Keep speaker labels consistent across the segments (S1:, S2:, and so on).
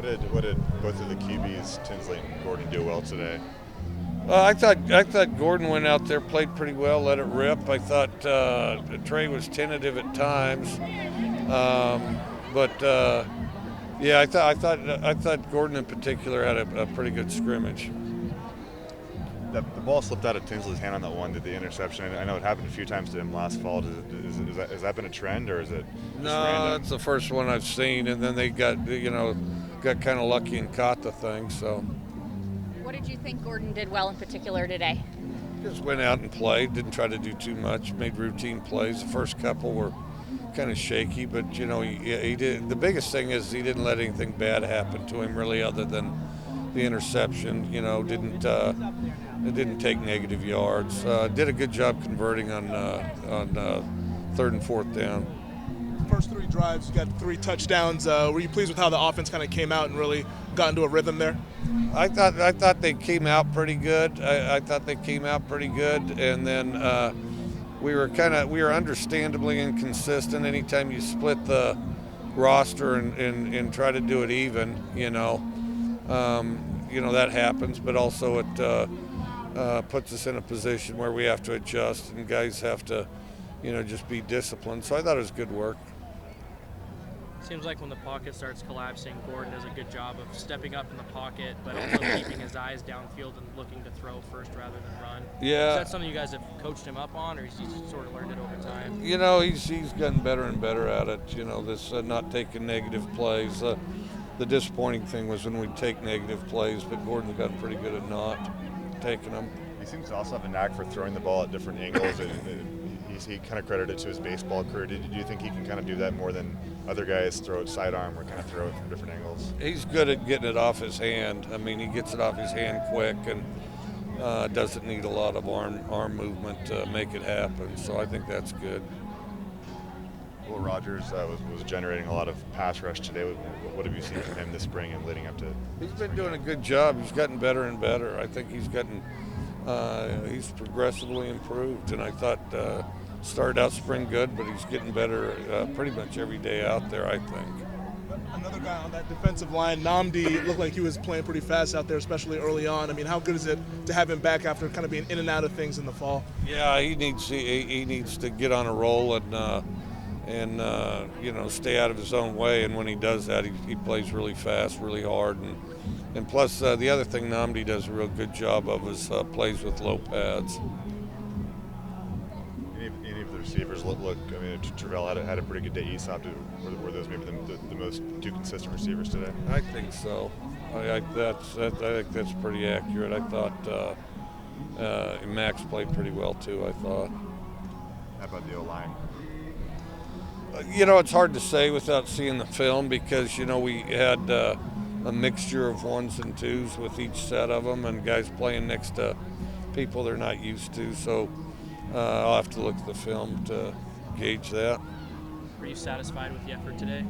S1: What did both of the QBs, Tinsley and Gordon, do well today?
S2: I thought Gordon went out there, played pretty well, let it rip. I thought Trey was tentative at times, but yeah, I thought Gordon in particular had a pretty good scrimmage.
S1: The ball slipped out of Tinsley's hand on that one, did the interception. I know it happened a few times to him last fall. Has that been a trend, or is it just
S2: No,
S1: random?
S2: that's the first one I've seen, and then they got kind of lucky and caught the thing. So
S3: What did you think Gordon did well in particular today?
S2: just went out and played, didn't try to do too much, made routine plays. The first couple were kind of shaky, but he did. The biggest thing is he didn't let anything bad happen to him really, other than the interception. Didn't take negative yards. Did a good job converting on third and fourth down.
S4: First 3 drives, you got 3 touchdowns. Were you pleased with how the offense kind of came out and really got into a rhythm there?
S2: I thought they came out pretty good. I thought they came out pretty good, and then we were understandably inconsistent. Anytime you split the roster and try to do it even, that happens. But also it puts us in a position where we have to adjust, and guys have to, just be disciplined. So I thought it was good work.
S5: Seems like when the pocket starts collapsing, Gordon does a good job of stepping up in the pocket, but also keeping his eyes downfield and looking to throw first rather than run.
S2: Yeah.
S5: Is that something you guys have coached him up on, or he's sort of learned it over time?
S2: He's gotten better and better at it. This not taking negative plays. The disappointing thing was when we'd take negative plays, but Gordon's gotten pretty good at not taking them.
S1: He seems to also have a knack for throwing the ball at different angles. He kind of credited it to his baseball career. Do you think he can kind of do that more than other guys, throw it sidearm or kind of throw it from different angles?
S2: He's good at getting it off his hand. I mean, he gets it off his hand quick and doesn't need a lot of arm movement to make it happen. So I think that's good.
S1: Will Rogers was generating a lot of pass rush today. What have you seen from him this spring and leading up to?
S2: He's been doing a good job. He's gotten better and better. I think he's he's progressively improved, and I thought started out spring good, but he's getting better pretty much every day out there, I think.
S4: Another guy on that defensive line, Namdi, looked like he was playing pretty fast out there, especially early on. I mean, how good is it to have him back after kind of being in and out of things in the fall?
S2: Yeah, he needs to get on a roll and stay out of his own way. And when he does that, he plays really fast, really hard, and plus the other thing Namdi does a real good job of is plays with low pads.
S1: Any of the receivers look. I mean, Travell had a pretty good day. Aesop, were those maybe the most 2 consistent receivers today?
S2: I think so. I think that's pretty accurate. I thought Max played pretty well too. I thought.
S1: How about the O-line?
S2: It's hard to say without seeing the film because we had a mixture of 1s and 2s with each set of them, and guys playing next to people they're not used to. So I'll have to look at the film to gauge that.
S5: Were you satisfied with the effort today?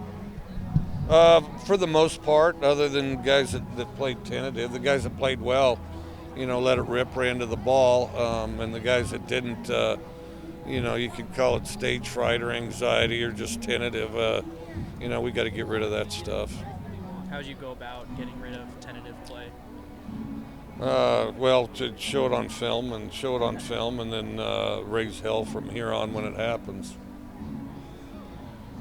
S2: For the most part, other than guys that played tentative, the guys that played well, let it rip, ran to the ball, and the guys that didn't, you could call it stage fright or anxiety or just tentative. We got to get rid of that stuff.
S5: How would you go about getting rid of tentative play?
S2: Well, to show it on film, and then raise hell from here on when it happens.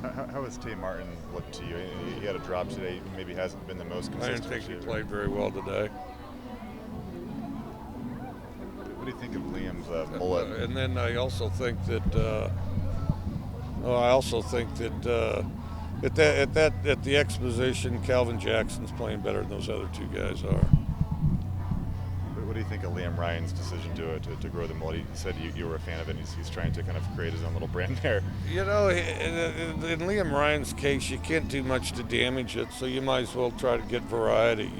S1: How has Tay Martin looked to you? He had a drop today. Maybe hasn't been the most
S2: I
S1: consistent.
S2: didn't think he
S1: receiver.
S2: played very well today.
S1: What do you think of Liam's mullet?
S2: And then I also think that at the X position, Calvin Jackson's playing better than those other 2 guys are.
S1: What do you think of Liam Ryan's decision to grow the mullet? You said you were a fan of it. He's trying to kind of create his own little brand there.
S2: In Liam Ryan's case, you can't do much to damage it, so you might as well try to get variety.